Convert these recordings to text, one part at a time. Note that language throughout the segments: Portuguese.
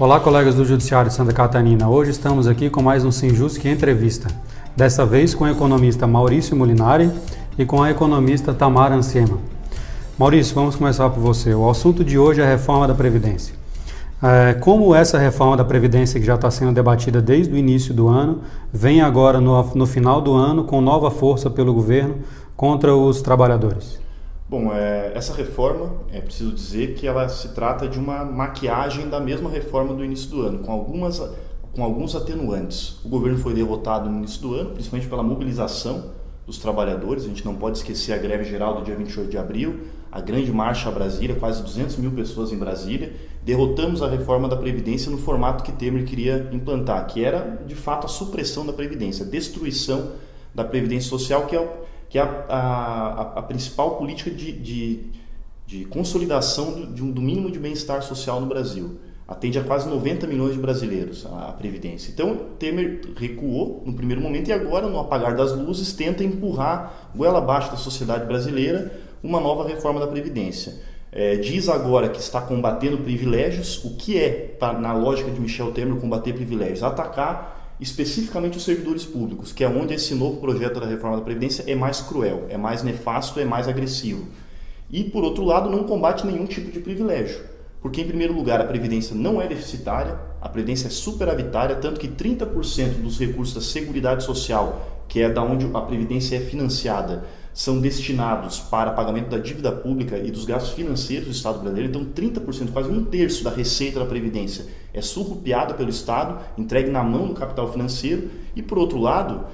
Olá, colegas do Judiciário de Santa Catarina. Hoje estamos aqui com mais um Sinjusc Entrevista. Dessa vez com o economista Maurício Molinari e com a economista Tamara Anciema. Maurício, vamos começar por você. O assunto de hoje é a reforma da Previdência. Como essa reforma da Previdência, que já está sendo debatida desde o início do ano, vem agora no final do ano com nova força pelo governo contra os trabalhadores? Bom, essa reforma, é preciso dizer que ela se trata de uma maquiagem da mesma reforma do início do ano, com alguns atenuantes. O governo foi derrotado no início do ano, principalmente pela mobilização dos trabalhadores. A gente não pode esquecer a greve geral do dia 28 de abril, a grande marcha a Brasília, quase 200 mil pessoas em Brasília. Derrotamos a reforma da Previdência no formato que Temer queria implantar, que era, de fato, a supressão da Previdência, a destruição da Previdência Social, que é a principal política de consolidação do mínimo de bem-estar social no Brasil. Atende a quase 90 milhões de brasileiros a Previdência. Então, Temer recuou no primeiro momento e agora, no apagar das luzes, tenta empurrar goela abaixo da sociedade brasileira uma nova reforma da Previdência. Diz agora que está combatendo privilégios. O que é, na lógica de Michel Temer, combater privilégios? Atacar especificamente os servidores públicos, que é onde esse novo projeto da reforma da Previdência é mais cruel, é mais nefasto, é mais agressivo. E, por outro lado, não combate nenhum tipo de privilégio, porque, em primeiro lugar, a Previdência não é deficitária, a Previdência é superavitária, tanto que 30% dos recursos da Seguridade Social, que é da onde a Previdência é financiada, são destinados para pagamento da dívida pública e dos gastos financeiros do Estado brasileiro. Então, 30%, quase um terço da receita da Previdência é surrupiada pelo Estado, entregue na mão do capital financeiro. E, por outro lado,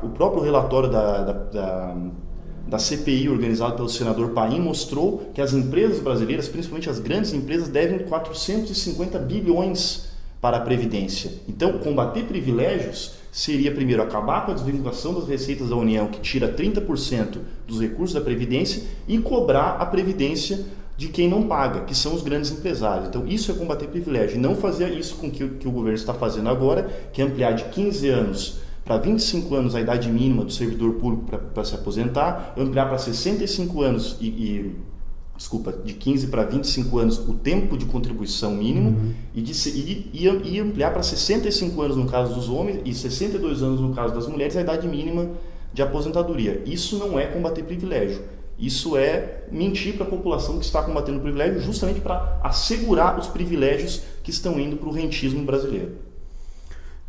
o próprio relatório da CPI, organizado pelo senador Paim, mostrou que as empresas brasileiras, principalmente as grandes empresas, devem 450 bilhões para a Previdência. Então, combater privilégios seria, primeiro, acabar com a desvinculação das receitas da União, que tira 30% dos recursos da Previdência, e cobrar a Previdência de quem não paga, que são os grandes empresários. Então, isso é combater privilégio, e não fazer isso com que o governo está fazendo agora, que é ampliar de 15 anos para 25 anos a idade mínima do servidor público para se aposentar, ampliar para 65 anos de 15 para 25 anos o tempo de contribuição mínimo e ampliar para 65 anos no caso dos homens e 62 anos no caso das mulheres a idade mínima de aposentadoria. Isso não é combater privilégio, isso é mentir para a população que está combatendo o privilégio, justamente para assegurar os privilégios que estão indo para o rentismo brasileiro.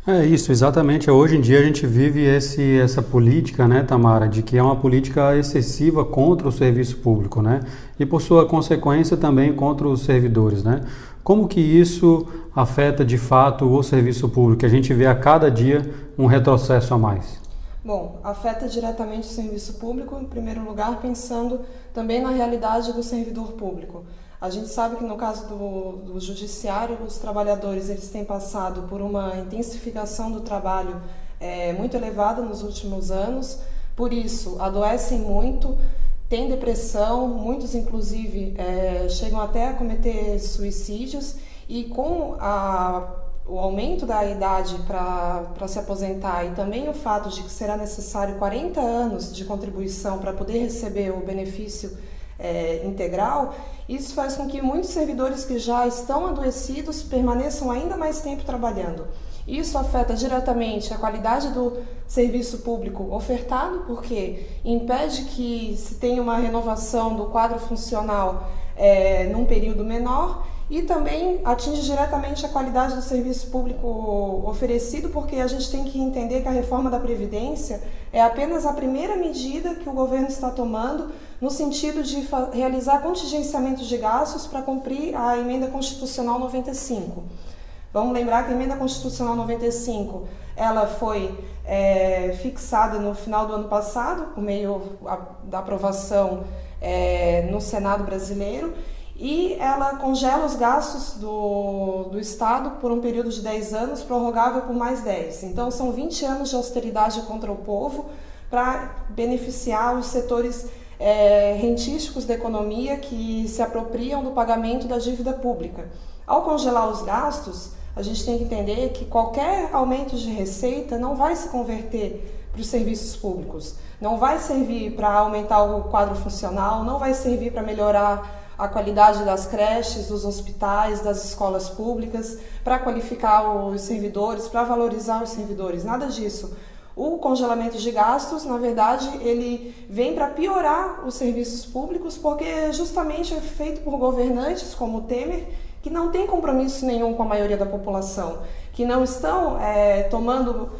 É isso, exatamente. Hoje em dia a gente vive essa política, né, Tamara, de que é uma política excessiva contra o serviço público, né? E por sua consequência também contra os servidores, né? Como que isso afeta de fato o serviço público? A gente vê a cada dia um retrocesso a mais. Bom, afeta diretamente o serviço público, em primeiro lugar, pensando também na realidade do servidor público. A gente sabe que no caso do judiciário, os trabalhadores eles têm passado por uma intensificação do trabalho muito elevada nos últimos anos, por isso adoecem muito, têm depressão, muitos inclusive chegam até a cometer suicídios, e com o aumento da idade para se aposentar e também o fato de que será necessário 40 anos de contribuição para poder receber o benefício integral, isso faz com que muitos servidores que já estão adoecidos permaneçam ainda mais tempo trabalhando. Isso afeta diretamente a qualidade do serviço público ofertado, porque impede que se tenha uma renovação do quadro funcional num período menor, e também atinge diretamente a qualidade do serviço público oferecido, porque a gente tem que entender que a reforma da Previdência é apenas a primeira medida que o governo está tomando no sentido de realizar contingenciamentos de gastos para cumprir a Emenda Constitucional 95. Vamos lembrar que a Emenda Constitucional 95 ela foi fixada no final do ano passado, por meio da aprovação no Senado brasileiro, e ela congela os gastos do Estado por um período de 10 anos, prorrogável por mais 10. Então, são 20 anos de austeridade contra o povo para beneficiar os setores rentísticos da economia que se apropriam do pagamento da dívida pública. Ao congelar os gastos, a gente tem que entender que qualquer aumento de receita não vai se converter para os serviços públicos, não vai servir para aumentar o quadro funcional, não vai servir para melhorar a qualidade das creches, dos hospitais, das escolas públicas, para qualificar os servidores, para valorizar os servidores, nada disso. O congelamento de gastos, na verdade, ele vem para piorar os serviços públicos, porque justamente é feito por governantes como o Temer, que não tem compromisso nenhum com a maioria da população, que não estão tomando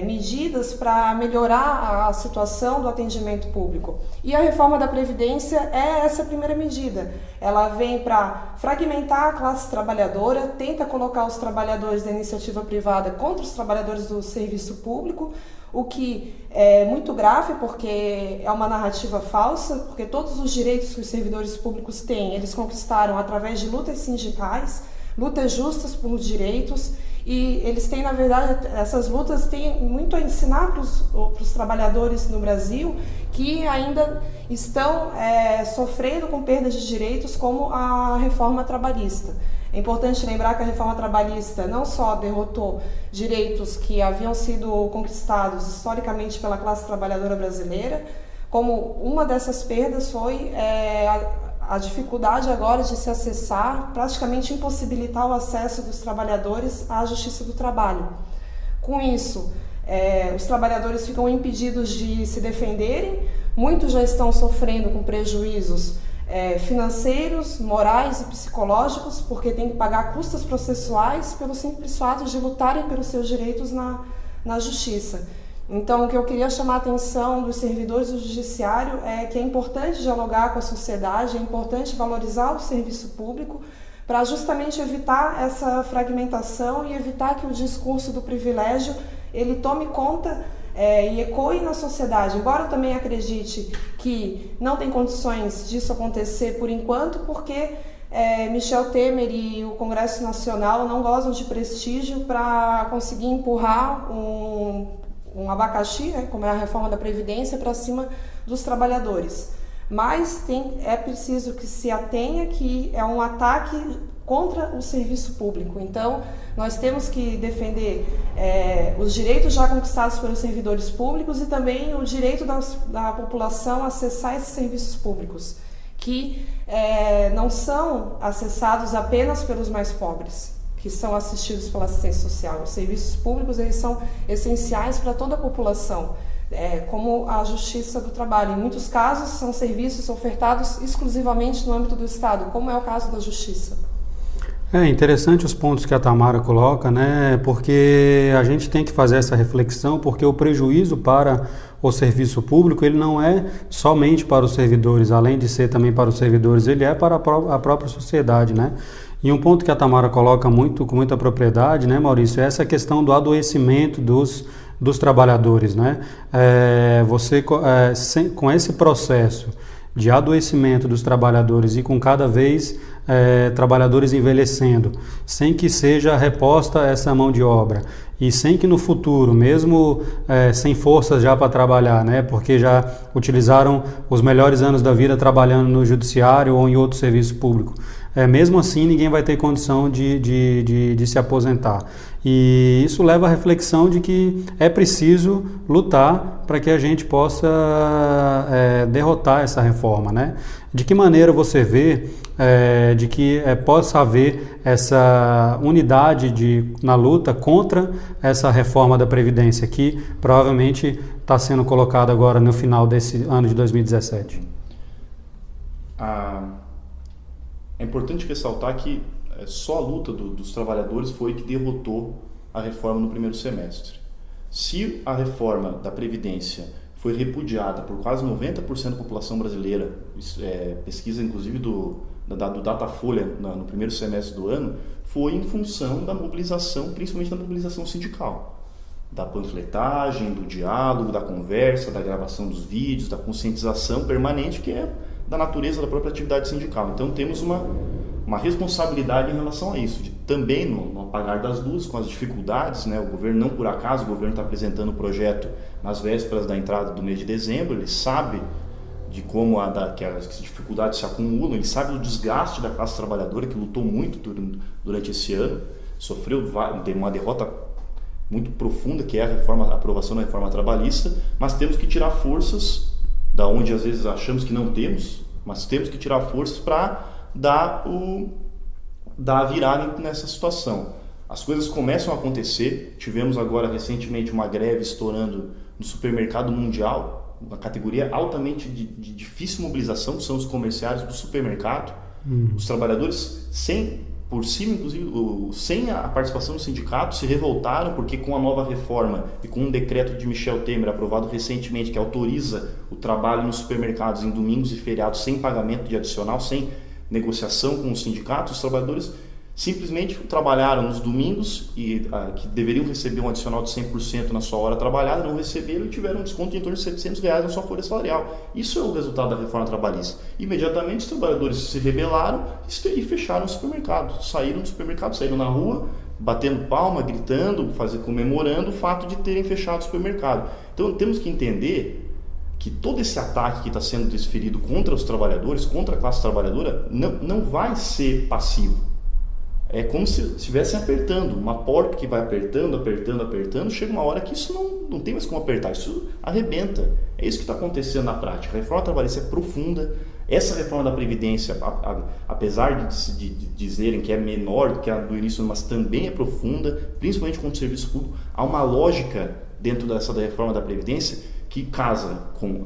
medidas para melhorar a situação do atendimento público. E a reforma da Previdência é essa primeira medida. Ela vem para fragmentar a classe trabalhadora, tenta colocar os trabalhadores da iniciativa privada contra os trabalhadores do serviço público, o que é muito grave porque é uma narrativa falsa, porque todos os direitos que os servidores públicos têm, eles conquistaram através de lutas sindicais, lutas justas por direitos, e eles têm, na verdade, essas lutas têm muito a ensinar para os trabalhadores no Brasil que ainda estão sofrendo com perdas de direitos, como a reforma trabalhista. É importante lembrar que a reforma trabalhista não só derrotou direitos que haviam sido conquistados historicamente pela classe trabalhadora brasileira, como uma dessas perdas foi a dificuldade agora de se acessar, praticamente impossibilitar o acesso dos trabalhadores à Justiça do Trabalho. Com isso, os trabalhadores ficam impedidos de se defenderem, muitos já estão sofrendo com prejuízos financeiros, morais e psicológicos, porque tem que pagar custas processuais pelo simples fato de lutarem pelos seus direitos na Justiça. Então, o que eu queria chamar a atenção dos servidores do Judiciário é que é importante dialogar com a sociedade, é importante valorizar o serviço público para justamente evitar essa fragmentação e evitar que o discurso do privilégio ele tome conta e ecoe na sociedade. Embora eu também acredite que não tem condições disso acontecer por enquanto, porque Michel Temer e o Congresso Nacional não gozam de prestígio para conseguir empurrar um abacaxi, como é a reforma da Previdência, para cima dos trabalhadores. Mas é preciso que se atenha que é um ataque contra o serviço público. Então, nós temos que defender os direitos já conquistados pelos servidores públicos e também o direito da população a acessar esses serviços públicos, que não são acessados apenas pelos mais pobres, que são assistidos pela assistência social. Os serviços públicos eles são essenciais para toda a população, como a Justiça do Trabalho. Em muitos casos, são serviços ofertados exclusivamente no âmbito do Estado, como é o caso da Justiça. É interessante os pontos que a Tamara coloca, né? Porque a gente tem que fazer essa reflexão, porque o prejuízo para o serviço público, ele não é somente para os servidores, além de ser também para os servidores, ele é para a própria sociedade, né? E um ponto que a Tamara coloca com muita propriedade, né, Maurício, é essa questão do adoecimento dos trabalhadores, né? Com esse processo de adoecimento dos trabalhadores e com cada vez trabalhadores envelhecendo, sem que seja reposta essa mão de obra e sem que no futuro, mesmo sem forças já para trabalhar, né, porque já utilizaram os melhores anos da vida trabalhando no judiciário ou em outro serviço público, mesmo assim ninguém vai ter condição de se aposentar. E isso leva à reflexão de que é preciso lutar para que a gente possa derrotar essa reforma, né? De que maneira você vê de que possa haver essa unidade na luta contra essa reforma da Previdência que provavelmente está sendo colocada agora no final desse ano de 2017? É importante ressaltar que só a luta dos trabalhadores foi que derrotou a reforma no primeiro semestre. Se a reforma da Previdência foi repudiada por quase 90% da população brasileira, pesquisa inclusive do Datafolha no primeiro semestre do ano, foi em função da mobilização, principalmente da mobilização sindical, da panfletagem, do diálogo, da conversa, da gravação dos vídeos, da conscientização permanente, que é da natureza da própria atividade sindical. Então temos uma responsabilidade em relação a isso, de também no apagar das luzes, com as dificuldades, né? O governo, não por acaso, o governo está apresentando o projeto nas vésperas da entrada do mês de dezembro, ele sabe de como que as dificuldades se acumulam, ele sabe do desgaste da classe trabalhadora, que lutou muito durante esse ano, sofreu uma derrota muito profunda, que é a aprovação da reforma trabalhista, mas temos que tirar forças da onde às vezes achamos que não temos, mas temos que tirar forças para dar a virada nessa situação. As coisas começam a acontecer. Tivemos agora recentemente uma greve estourando no supermercado mundial, uma categoria altamente de difícil mobilização, que são os comerciários do supermercado. Os trabalhadores, por cima, inclusive, sem a participação do sindicato, se revoltaram porque com a nova reforma e com um decreto de Michel Temer aprovado recentemente que autoriza o trabalho nos supermercados em domingos e feriados sem pagamento de adicional, sem negociação com os sindicatos, os trabalhadores simplesmente trabalharam nos domingos e que deveriam receber um adicional de 100% na sua hora trabalhada, não receberam e tiveram um desconto de em torno de R$700 na sua folha salarial. Isso é o resultado da reforma trabalhista. Imediatamente os trabalhadores se rebelaram e fecharam o supermercado, saíram do supermercado, saíram na rua, batendo palma, gritando, comemorando o fato de terem fechado o supermercado. Então temos que entender que todo esse ataque que está sendo desferido contra os trabalhadores, contra a classe trabalhadora, não vai ser passivo. É como se estivessem apertando, uma porta que vai apertando, chega uma hora que isso não tem mais como apertar, isso arrebenta. É isso que está acontecendo na prática. A reforma trabalhista é profunda. Essa reforma da Previdência, apesar de dizerem que é menor do que a do início, mas também é profunda, principalmente com o serviço público. Há uma lógica dentro da reforma da Previdência que casa com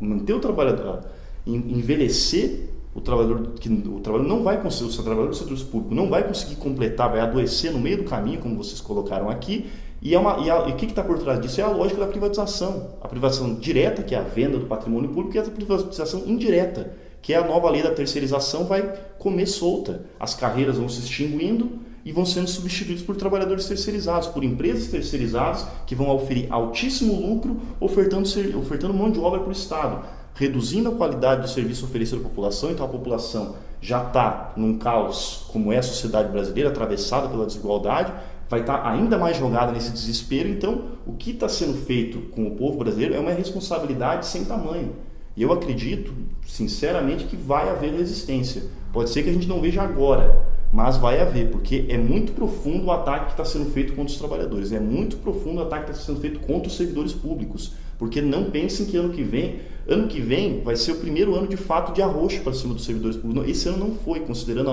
manter o trabalhador, envelhecer o trabalhador não vai conseguir, o trabalhador do setor público não vai conseguir completar, vai adoecer no meio do caminho, como vocês colocaram aqui, e o que está por trás disso? É a lógica da privatização. A privatização direta, que é a venda do patrimônio público, e a privatização indireta, que é a nova lei da terceirização, vai comer solta. As carreiras vão se extinguindo e vão sendo substituídos por trabalhadores terceirizados, por empresas terceirizadas que vão oferir altíssimo lucro, ofertando mão de obra para o Estado, reduzindo a qualidade do serviço oferecido à população. Então a população já está num caos, como é a sociedade brasileira, atravessada pela desigualdade, vai estar ainda mais jogada nesse desespero. Então o que está sendo feito com o povo brasileiro é uma responsabilidade sem tamanho. E eu acredito, sinceramente, que vai haver resistência. Pode ser que a gente não veja agora, mas vai haver, porque é muito profundo o ataque que está sendo feito contra os trabalhadores, é muito profundo o ataque que está sendo feito contra os servidores públicos, porque não pensem que ano que vem vai ser o primeiro ano de fato de arroxo para cima dos servidores públicos. Esse ano não foi, considerando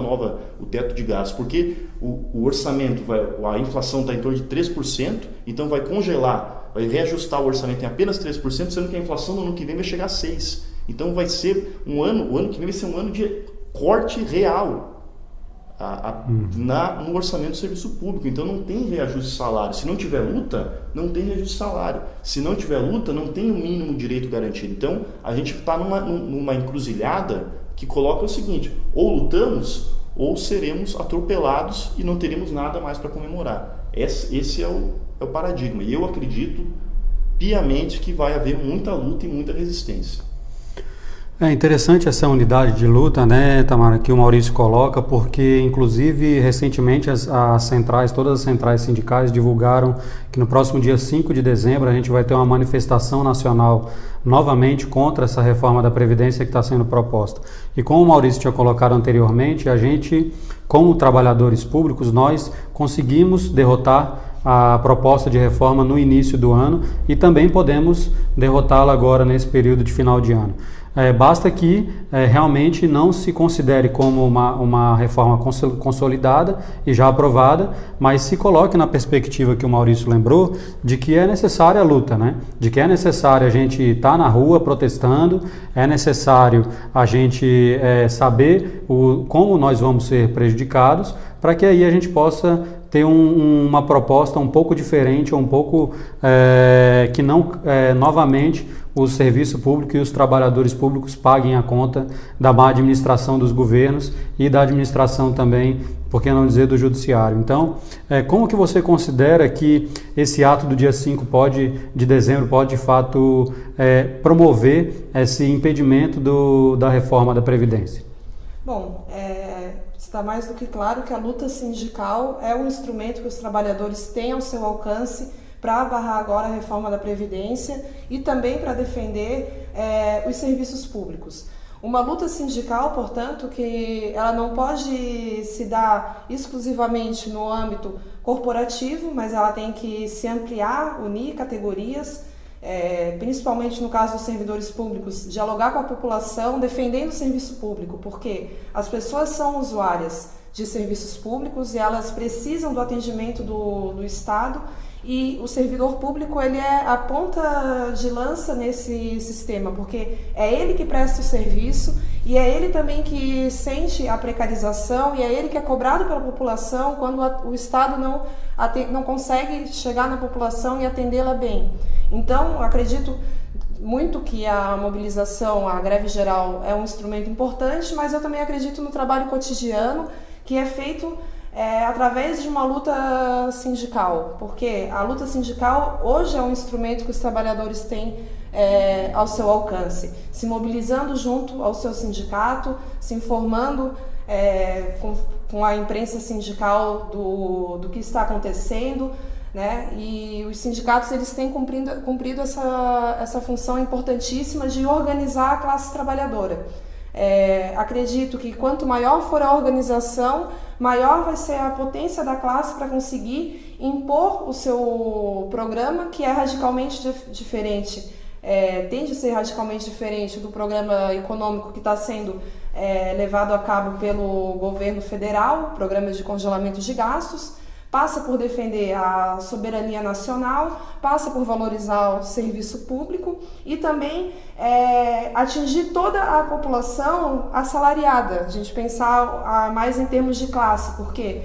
o teto de gastos, porque o orçamento, a inflação está em torno de 3%, então vai congelar, vai reajustar o orçamento em apenas 3%, sendo que a inflação no ano que vem vai chegar a 6%. Então vai ser o ano que vem vai ser um ano de corte real no orçamento do serviço público. Então não tem reajuste de salário. Se não tiver luta, não tem reajuste de salário. Se não tiver luta, não tem o mínimo direito garantido. Então a gente está numa encruzilhada que coloca o seguinte: ou lutamos ou seremos atropelados e não teremos nada mais para comemorar. Esse é o paradigma. E eu acredito piamente que vai haver muita luta e muita resistência. É interessante essa unidade de luta, né, Tamara, que o Maurício coloca, porque inclusive recentemente todas as centrais sindicais divulgaram que no próximo dia 5 de dezembro a gente vai ter uma manifestação nacional novamente contra essa reforma da Previdência que está sendo proposta. E como o Maurício tinha colocado anteriormente, a gente, como trabalhadores públicos, nós conseguimos derrotar a proposta de reforma no início do ano e também podemos derrotá-la agora nesse período de final de ano. Basta que realmente não se considere como uma reforma consolidada e já aprovada, mas se coloque na perspectiva que o Maurício lembrou, de que é necessária a luta, né? De que é necessário a gente estar na rua protestando, é necessário a gente saber como nós vamos ser prejudicados, para que aí a gente possa ter uma proposta um pouco diferente, um pouco que não novamente o serviço público e os trabalhadores públicos paguem a conta da má administração dos governos e da administração também, por que não dizer, do judiciário. Então, como que você considera que esse ato do dia 5 de dezembro pode de fato promover esse impedimento da reforma da Previdência? Bom, está mais do que claro que a luta sindical é um instrumento que os trabalhadores têm ao seu alcance para barrar agora a reforma da Previdência e também para defender os serviços públicos. Uma luta sindical, portanto, que ela não pode se dar exclusivamente no âmbito corporativo, mas ela tem que se ampliar, unir categorias, principalmente no caso dos servidores públicos, dialogar com a população defendendo o serviço público, porque as pessoas são usuárias de serviços públicos e elas precisam do atendimento do Estado, e o servidor público ele é a ponta de lança nesse sistema, porque é ele que presta o serviço e é ele também que sente a precarização e é ele que é cobrado pela população quando o Estado não consegue chegar na população e atendê-la bem. Então, acredito muito que a mobilização, a greve geral é um instrumento importante, mas eu também acredito no trabalho cotidiano que é feito através de uma luta sindical, porque a luta sindical hoje é um instrumento que os trabalhadores têm ao seu alcance, se mobilizando junto ao seu sindicato, se informando com a imprensa sindical do que está acontecendo, né? E os sindicatos eles têm cumprido essa função importantíssima de organizar a classe trabalhadora. Acredito que quanto maior for a organização, maior vai ser a potência da classe para conseguir impor o seu programa, que é radicalmente diferente, tende a ser radicalmente diferente do programa econômico que está sendo levado a cabo pelo governo federal, programa de congelamento de gastos. Passa por defender a soberania nacional, passa por valorizar o serviço público e também atingir toda a população assalariada. A gente pensar mais em termos de classe, porque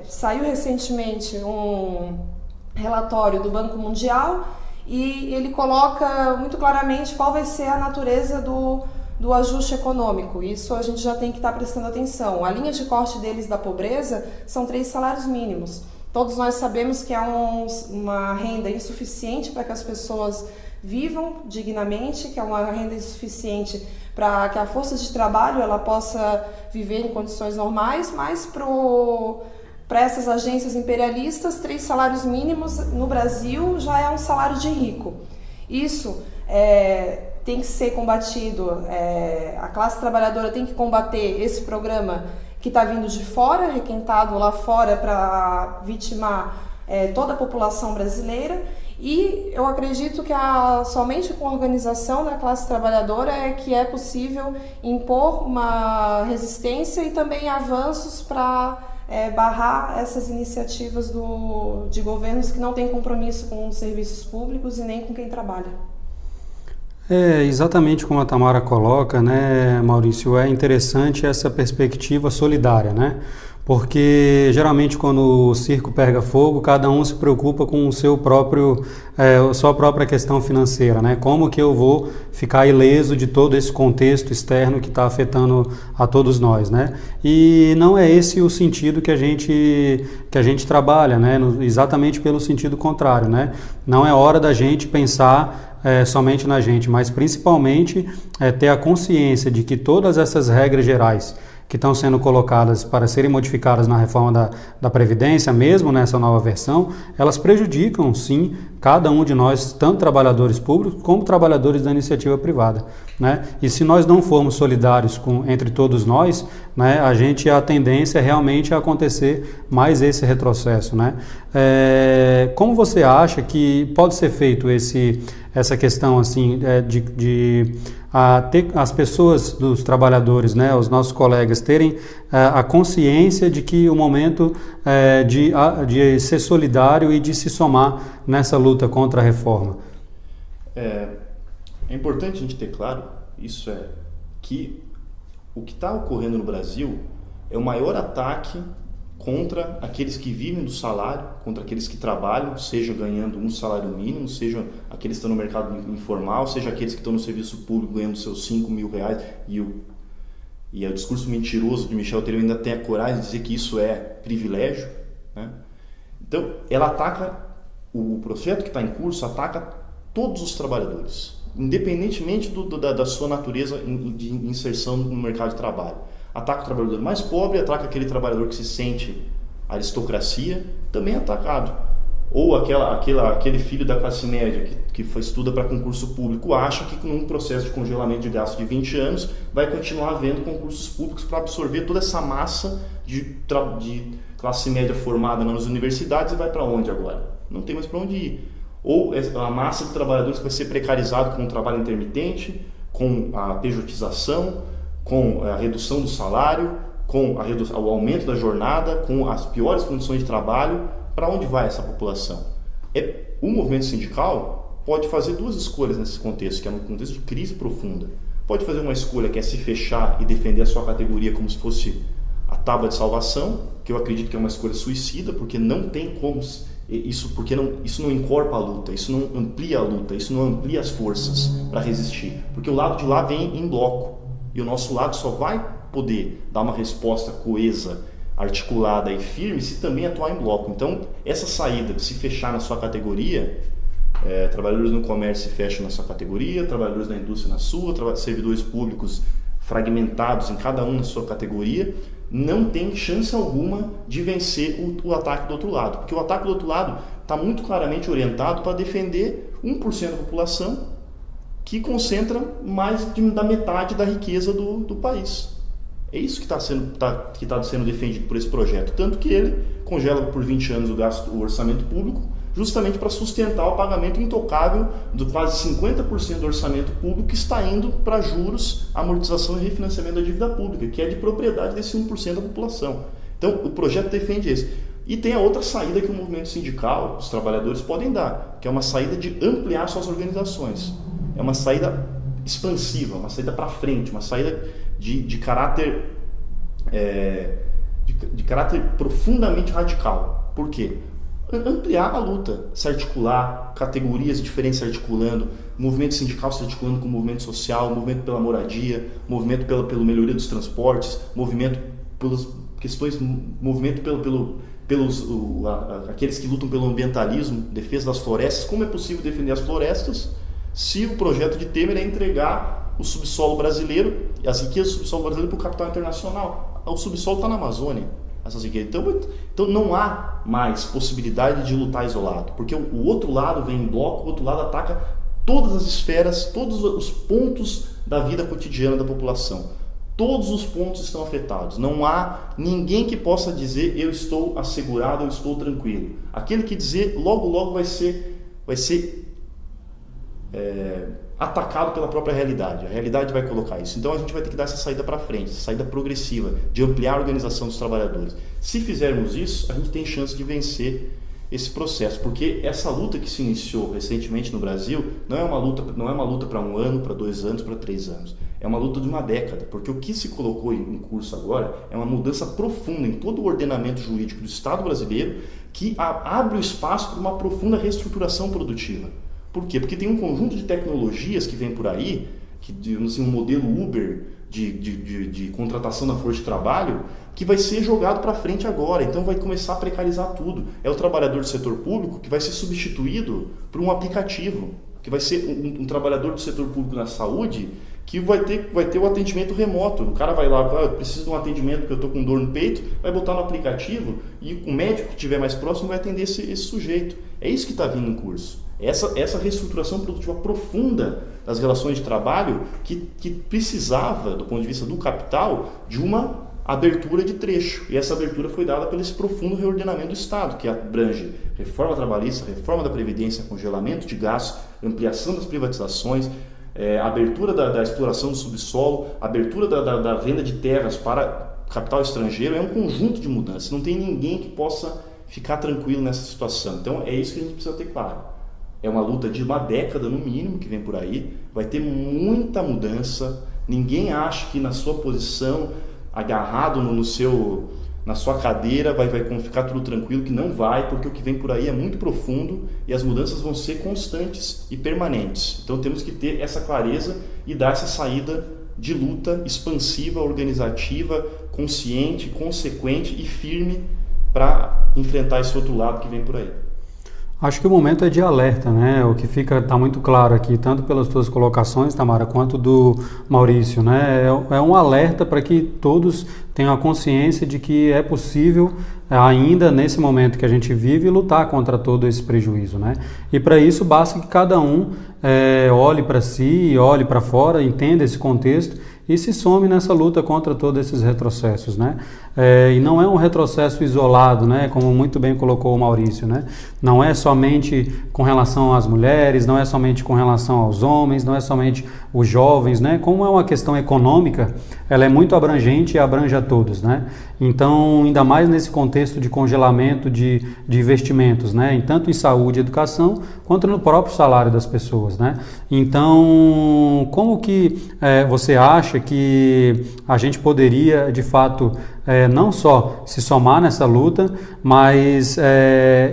saiu recentemente um relatório do Banco Mundial e ele coloca muito claramente qual vai ser a natureza do ajuste econômico. Isso a gente já tem que estar prestando atenção. A linha de corte deles da pobreza são 3 salários mínimos. Todos nós sabemos que é uma renda insuficiente para que as pessoas vivam dignamente, que é uma renda insuficiente para que a força de trabalho ela possa viver em condições normais, mas para essas agências imperialistas, 3 salários mínimos no Brasil já é um salário de rico. Isso tem que ser combatido, a classe trabalhadora tem que combater esse programa que está vindo de fora, requentado lá fora para vitimar toda a população brasileira, e eu acredito que somente com a organização da classe trabalhadora é que é possível impor uma resistência e também avanços para barrar essas iniciativas de governos que não têm compromisso com os serviços públicos e nem com quem trabalha. Exatamente como a Tamara coloca, né, Maurício, é interessante essa perspectiva solidária, né? Porque geralmente quando o circo pega fogo, cada um se preocupa com o seu sua própria questão financeira, né? Como que eu vou ficar ileso de todo esse contexto externo que está afetando a todos nós, né? E não é esse o sentido que a gente trabalha, né? Exatamente pelo sentido contrário, né? Não é hora da gente pensar somente na gente, mas principalmente ter a consciência de que todas essas regras gerais que estão sendo colocadas para serem modificadas na reforma da Previdência, mesmo nessa nova versão, elas prejudicam, sim, cada um de nós, tanto trabalhadores públicos como trabalhadores da iniciativa privada, né? E se nós não formos solidários entre todos nós, né, a tendência é realmente acontecer mais esse retrocesso, né? Como você acha que pode ser feito essa questão assim de ter as pessoas dos trabalhadores, né, os nossos colegas terem a consciência de que o momento de ser solidário e de se somar nessa luta contra a reforma? É importante a gente ter claro que o que está ocorrendo no Brasil é o maior ataque contra aqueles que vivem do salário, contra aqueles que trabalham, seja ganhando um salário mínimo, seja aqueles que estão no mercado informal, seja aqueles que estão no serviço público ganhando seus 5 mil reais. E o discurso mentiroso de Michel Temer ainda tem a coragem de dizer que isso é privilégio, né? Então, ela ataca, o projeto que está em curso ataca todos os trabalhadores, independentemente da sua natureza de inserção no mercado de trabalho. Ataca o trabalhador mais pobre, ataca aquele trabalhador que se sente aristocracia, também é atacado. Ou aquele filho da classe média que estuda para concurso público acha que num processo de congelamento de gastos de 20 anos vai continuar havendo concursos públicos para absorver toda essa massa de classe média formada nas universidades, e vai para onde agora? Não tem mais para onde ir. ou a massa de trabalhadores que vai ser precarizado com o trabalho intermitente, com a pejotização, com a redução do salário, com o aumento da jornada, com as piores condições de trabalho? Para onde vai essa população? O movimento sindical pode fazer duas escolhas nesse contexto, que é um contexto de crise profunda. Pode fazer uma escolha que é se fechar e defender a sua categoria como se fosse a tábua de salvação, que eu acredito que é uma escolha suicida, porque não tem como isso não encorpa a luta, isso não amplia a luta, isso não amplia as forças para resistir, porque o lado de lá vem em bloco e o nosso lado só vai poder dar uma resposta coesa, articulada e firme se também atuar em bloco. Então, essa saída de se fechar na sua categoria, trabalhadores no comércio se fecham na sua categoria, trabalhadores da indústria na sua, servidores públicos fragmentados em cada um na sua categoria, não tem chance alguma de vencer o ataque do outro lado, porque o ataque do outro lado está muito claramente orientado para defender 1% da população que concentra mais da metade da riqueza do país. É isso que está sendo defendido por esse projeto, tanto que ele congela por 20 anos o orçamento público, justamente para sustentar o pagamento intocável do quase 50% do orçamento público que está indo para juros, amortização e refinanciamento da dívida pública, que é de propriedade desse 1% da população. Então, o projeto defende isso. E tem a outra saída que o movimento sindical, os trabalhadores podem dar, que é uma saída de ampliar suas organizações. É uma saída expansiva, uma saída para frente, uma saída de caráter profundamente radical. Por quê? Ampliar a luta, se articular, categorias diferentes se articulando, movimento sindical se articulando com o movimento social, movimento pela moradia, movimento pela melhoria dos transportes, movimento pelas questões, movimento pelos aqueles que lutam pelo ambientalismo, defesa das florestas. Como é possível defender as florestas se o projeto de Temer é entregar o subsolo brasileiro, as riquezas do subsolo brasileiro para o capital internacional? O subsolo está na Amazônia. Então não há mais possibilidade de lutar isolado, porque o outro lado vem em bloco, o outro lado ataca todas as esferas, todos os pontos da vida cotidiana da população. Todos os pontos estão afetados. Não há ninguém que possa dizer eu estou assegurado, eu estou tranquilo. Aquele que dizer logo vai ser atacado pela própria realidade. A realidade vai colocar isso. Então a gente vai ter que dar essa saída para frente, essa saída progressiva, de ampliar a organização dos trabalhadores. Se fizermos isso, a gente tem chance de vencer esse processo, porque essa luta que se iniciou recentemente no Brasil não é uma luta para 1 ano, para 2 anos, para 3 anos. É uma luta de uma década, porque o que se colocou em curso agora é uma mudança profunda em todo o ordenamento jurídico do Estado brasileiro, que abre o espaço para uma profunda reestruturação produtiva. Por quê? Porque tem um conjunto de tecnologias que vem por aí, um modelo Uber de contratação da força de trabalho, que vai ser jogado para frente agora. Então vai começar a precarizar tudo. É o trabalhador do setor público que vai ser substituído por um aplicativo, que vai ser um trabalhador do setor público na saúde que vai ter o atendimento remoto. O cara vai lá, eu preciso de um atendimento porque eu estou com dor no peito, vai botar no aplicativo e o médico que estiver mais próximo vai atender esse sujeito. É isso que está vindo em curso. Essa reestruturação produtiva profunda das relações de trabalho que precisava, do ponto de vista do capital, de uma abertura de trecho. E essa abertura foi dada pelo esse profundo reordenamento do Estado, que abrange reforma trabalhista, reforma da Previdência, congelamento de gastos, ampliação das privatizações, abertura da exploração do subsolo, abertura da venda de terras para capital estrangeiro. É um conjunto de mudanças. Não tem ninguém que possa ficar tranquilo nessa situação. Então é isso que a gente precisa ter claro. É uma luta de uma década, no mínimo, que vem por aí. Vai ter muita mudança. Ninguém acha que na sua posição, agarrado na sua cadeira, vai ficar tudo tranquilo, que não vai, porque o que vem por aí é muito profundo e as mudanças vão ser constantes e permanentes. Então temos que ter essa clareza e dar essa saída de luta expansiva, organizativa, consciente, consequente e firme para enfrentar esse outro lado que vem por aí. Acho que o momento é de alerta, né? O que está muito claro aqui, tanto pelas tuas colocações, Tamara, quanto do Maurício, né? É um alerta para que todos tenham a consciência de que é possível, ainda nesse momento que a gente vive, lutar contra todo esse prejuízo, né? E para isso basta que cada um olhe para si, olhe para fora, entenda esse contexto e se some nessa luta contra todos esses retrocessos, né? e não é um retrocesso isolado, né, como muito bem colocou o Maurício, né? Não é somente com relação às mulheres, não é somente com relação aos homens, não é somente os jovens, né? Como é uma questão econômica, ela é muito abrangente e abrange a todos, né? Então, ainda mais nesse contexto de congelamento de investimentos, né? Tanto em saúde e educação, quanto no próprio salário das pessoas, né? Então, como que você acha que a gente poderia, de fato, não só se somar nessa luta, mas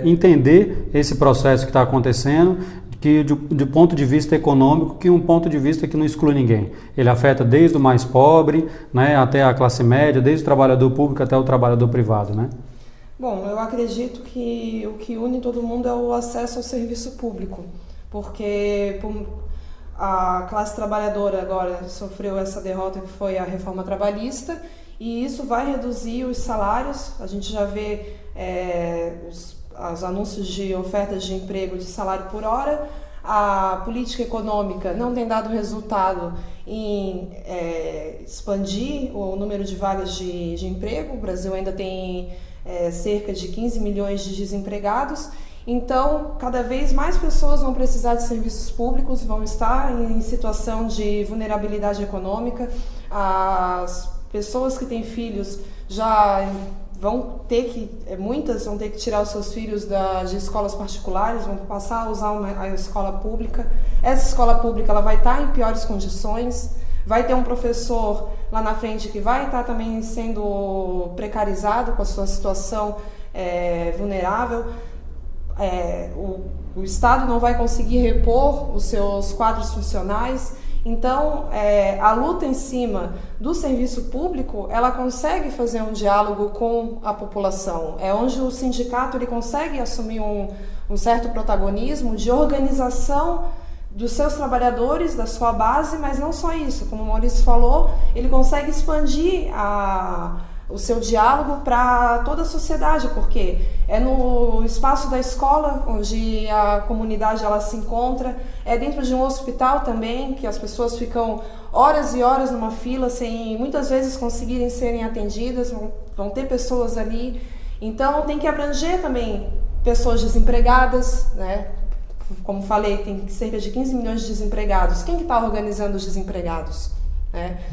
entender esse processo que está acontecendo, que de ponto de vista econômico, que um ponto de vista que não exclui ninguém. Ele afeta desde o mais pobre, né, até a classe média, desde o trabalhador público até o trabalhador privado, né? Bom, eu acredito que o que une todo mundo é o acesso ao serviço público, porque a classe trabalhadora agora sofreu essa derrota que foi a reforma trabalhista, e isso vai reduzir os salários. A gente já vê os anúncios de ofertas de emprego de salário por hora. A política econômica não tem dado resultado em expandir o número de vagas de emprego. O Brasil ainda tem cerca de 15 milhões de desempregados. Então, cada vez mais pessoas vão precisar de serviços públicos, vão estar em situação de vulnerabilidade econômica. As pessoas que têm filhos já vão ter que, muitas vão ter que tirar os seus filhos de escolas particulares, vão passar a usar a escola pública. Essa escola pública ela vai estar em piores condições, vai ter um professor lá na frente que vai estar também sendo precarizado com a sua situação vulnerável. O Estado não vai conseguir repor os seus quadros funcionais. Então, a luta em cima do serviço público, ela consegue fazer um diálogo com a população. É onde o sindicato ele consegue assumir um certo protagonismo de organização dos seus trabalhadores, da sua base, mas não só isso. Como o Maurício falou, ele consegue expandir o seu diálogo para toda a sociedade, porque é no espaço da escola onde a comunidade ela se encontra, é dentro de um hospital também, que as pessoas ficam horas e horas numa fila sem muitas vezes conseguirem serem atendidas, vão ter pessoas ali. Então tem que abranger também pessoas desempregadas, né? Como falei, tem cerca de 15 milhões de desempregados. Quem que está organizando os desempregados?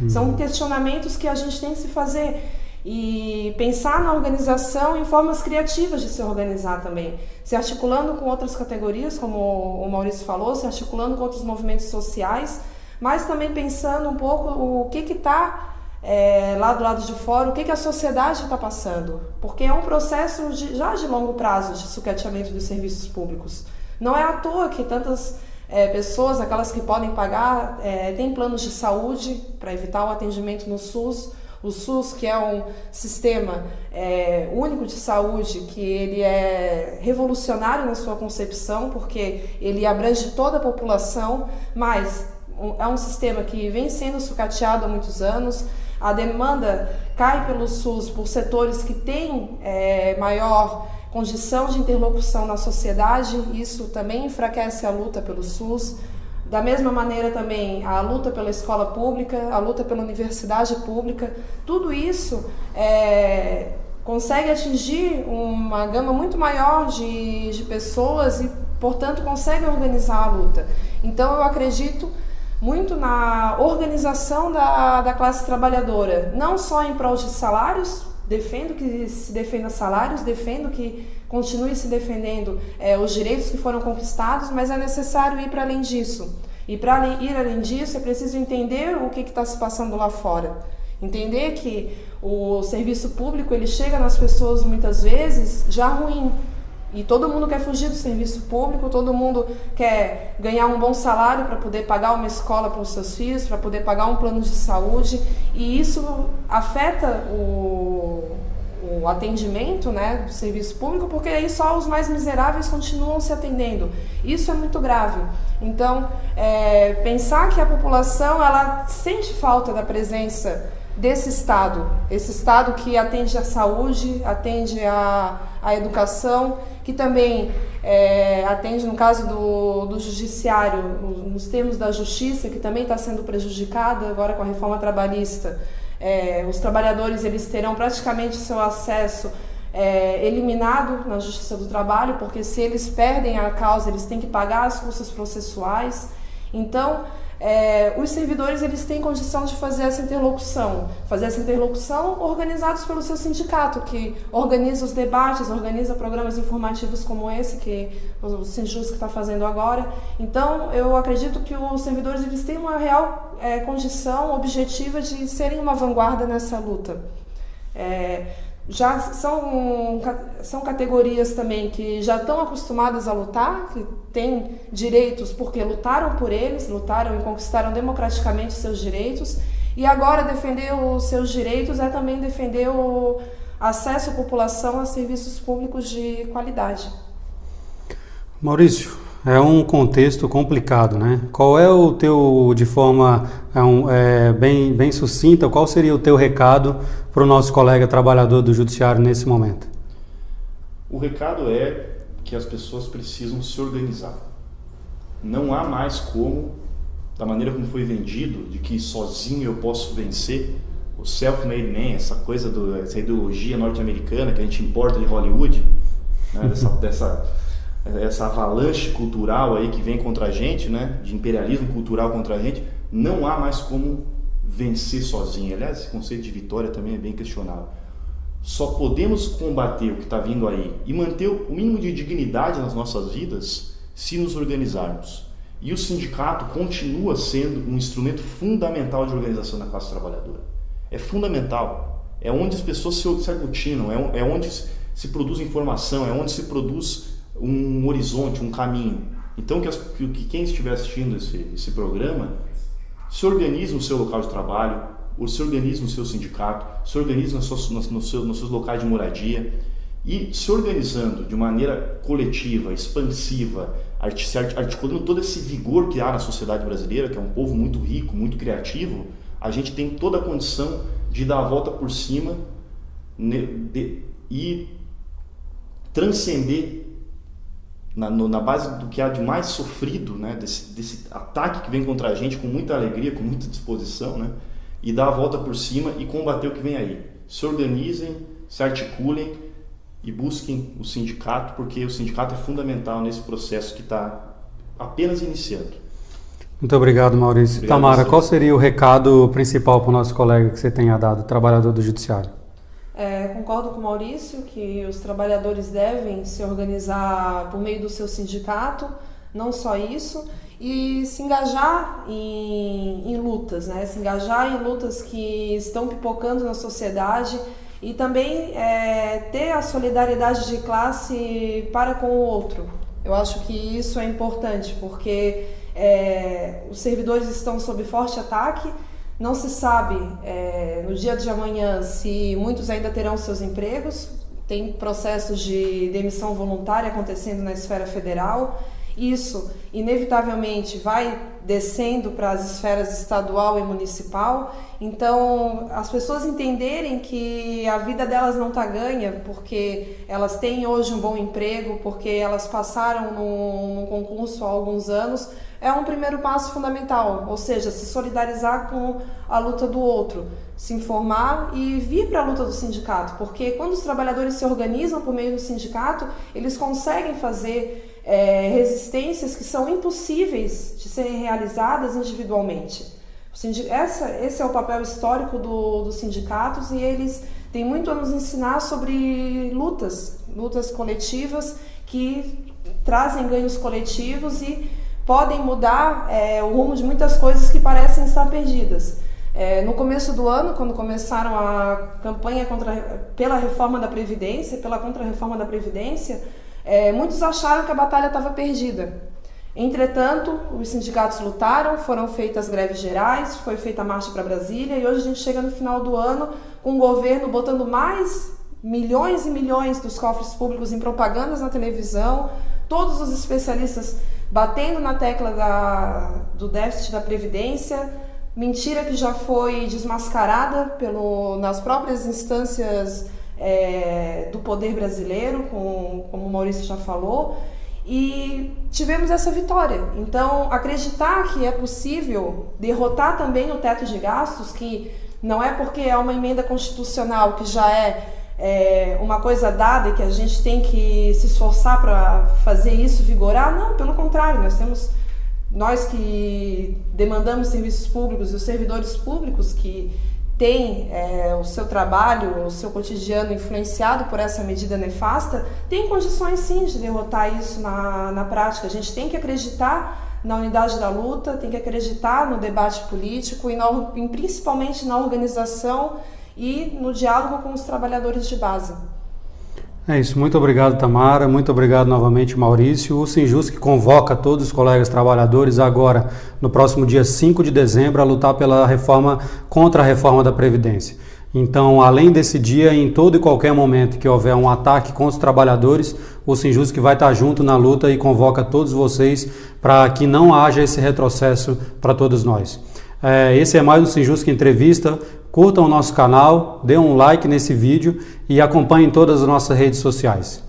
São questionamentos que a gente tem que se fazer. E pensar na organização em formas criativas de se organizar também, se articulando com outras categorias, como o Maurício falou, se articulando com outros movimentos sociais, mas também pensando um pouco o que está lá do lado de fora, o que a sociedade está passando, porque é um processo já de longo prazo de sucateamento dos serviços públicos. Não é à toa que tantas pessoas, aquelas que podem pagar, têm planos de saúde para evitar o atendimento no SUS. O SUS, que é um sistema único de saúde, que ele é revolucionário na sua concepção, porque ele abrange toda a população, mas é um sistema que vem sendo sucateado há muitos anos. A demanda cai pelo SUS por setores que têm maior condição de interlocução na sociedade. Isso também enfraquece a luta pelo SUS. Da mesma maneira também a luta pela escola pública, a luta pela universidade pública, tudo isso consegue atingir uma gama muito maior de pessoas e, portanto, consegue organizar a luta. Então eu acredito muito na organização da classe trabalhadora, não só em prol de salários, defendo que se defenda salários, defendo que continue se defendendo os direitos que foram conquistados, mas é necessário ir para além disso. E para ir além disso é preciso entender o que está se passando lá fora. Entender que o serviço público ele chega nas pessoas muitas vezes já ruim. E todo mundo quer fugir do serviço público, todo mundo quer ganhar um bom salário para poder pagar uma escola para os seus filhos, para poder pagar um plano de saúde. E isso afeta o atendimento, né, do serviço público, porque aí só os mais miseráveis continuam se atendendo. Isso é muito grave. Então, pensar que a população ela sente falta da presença desse Estado, esse Estado que atende à saúde, atende à educação, que também atende, no caso do judiciário, nos termos da justiça, que também está sendo prejudicada agora com a reforma trabalhista. Os trabalhadores eles terão praticamente seu acesso eliminado na Justiça do Trabalho, porque se eles perdem a causa, eles têm que pagar as custas processuais. Então, os servidores eles têm condição de fazer essa interlocução organizados pelo seu sindicato, que organiza os debates, organiza programas informativos como esse, que o Sinjus está fazendo agora. Então, eu acredito que os servidores eles têm uma real condição objetiva de serem uma vanguarda nessa luta. Já são categorias também que já estão acostumadas a lutar, que têm direitos porque lutaram por eles, lutaram e conquistaram democraticamente seus direitos, e agora defender os seus direitos é também defender o acesso à população a serviços públicos de qualidade. Maurício, é um contexto complicado, né? Qual é o teu, de forma bem sucinta, qual seria o teu recado para o nosso colega trabalhador do Judiciário nesse momento? O recado é que as pessoas precisam se organizar. Não há mais como, da maneira como foi vendido, de que sozinho eu posso vencer, o self-made man, essa ideologia norte-americana que a gente importa de Hollywood, né? Essa avalanche cultural aí que vem contra a gente, né, de imperialismo cultural contra a gente, não há mais como vencer sozinho. Aliás, esse conceito de vitória também é bem questionável. Só podemos combater o que está vindo aí e manter o mínimo de dignidade nas nossas vidas se nos organizarmos. E o sindicato continua sendo um instrumento fundamental de organização da classe trabalhadora. É fundamental. É onde as pessoas se aglutinam, é onde se produz informação, é onde se produz um horizonte, um caminho. Então que quem estiver assistindo esse programa se organize no seu local de trabalho, ou se organize no seu sindicato, se organize nos seus locais de moradia, e se organizando de maneira coletiva, expansiva, articulando todo esse vigor que há na sociedade brasileira, que é um povo muito rico, muito criativo, a gente tem toda a condição de dar a volta por cima e transcender na base do que há de mais sofrido, né, desse ataque que vem contra a gente com muita alegria, com muita disposição, né, e dar a volta por cima e combater o que vem aí. Se organizem, se articulem e busquem o sindicato, porque o sindicato é fundamental nesse processo que está apenas iniciando. Muito obrigado, Maurício. Obrigado. Tamara, qual seria o recado principal para o nosso colega que você tenha dado, trabalhador do Judiciário? Concordo com o Maurício que os trabalhadores devem se organizar por meio do seu sindicato, não só isso, e se engajar em lutas, né? Se engajar em lutas que estão pipocando na sociedade e também ter a solidariedade de classe para com o outro. Eu acho que isso é importante, porque os servidores estão sob forte ataque. Não se sabe no dia de amanhã se muitos ainda terão seus empregos. Tem processos de demissão voluntária acontecendo na esfera federal. Isso, inevitavelmente, vai descendo para as esferas estadual e municipal. Então, as pessoas entenderem que a vida delas não está ganha porque elas têm hoje um bom emprego, porque elas passaram num concurso há alguns anos, é um primeiro passo fundamental, ou seja, se solidarizar com a luta do outro, se informar e vir para a luta do sindicato, porque quando os trabalhadores se organizam por meio do sindicato, eles conseguem fazer resistências que são impossíveis de serem realizadas individualmente. Esse é o papel histórico dos sindicatos, e eles têm muito a nos ensinar sobre lutas coletivas que trazem ganhos coletivos e podem mudar o rumo de muitas coisas que parecem estar perdidas. No começo do ano, quando começaram a campanha pela reforma da Previdência, pela contra-reforma da Previdência, muitos acharam que a batalha estava perdida. Entretanto, os sindicatos lutaram, foram feitas greves gerais, foi feita a marcha para Brasília, e hoje a gente chega no final do ano com o governo botando mais milhões e milhões dos cofres públicos em propagandas na televisão, todos os especialistas batendo na tecla do déficit da Previdência, mentira que já foi desmascarada nas próprias instâncias do poder brasileiro, como o Maurício já falou, e tivemos essa vitória. Então, acreditar que é possível derrotar também o teto de gastos, que Não é porque é uma emenda constitucional que já é uma coisa dada e que a gente tem que se esforçar para fazer isso vigorar. Não, pelo contrário, nós que demandamos serviços públicos e os servidores públicos que têm o seu trabalho, o seu cotidiano influenciado por essa medida nefasta, tem condições sim de derrotar isso na prática. A gente tem que acreditar na unidade da luta, tem que acreditar no debate político e principalmente na organização e no diálogo com os trabalhadores de base. É isso, muito obrigado, Tamara, muito obrigado novamente, Maurício. O Sinjus que convoca todos os colegas trabalhadores agora, no próximo dia 5 de dezembro, a lutar contra a reforma da Previdência. Então, além desse dia, em todo e qualquer momento que houver um ataque contra os trabalhadores, o Sinjus que vai estar junto na luta e convoca todos vocês para que não haja esse retrocesso para todos nós. Esse é mais um Sinjus Entrevista. Curtam o nosso canal, dê um like nesse vídeo e acompanhem todas as nossas redes sociais.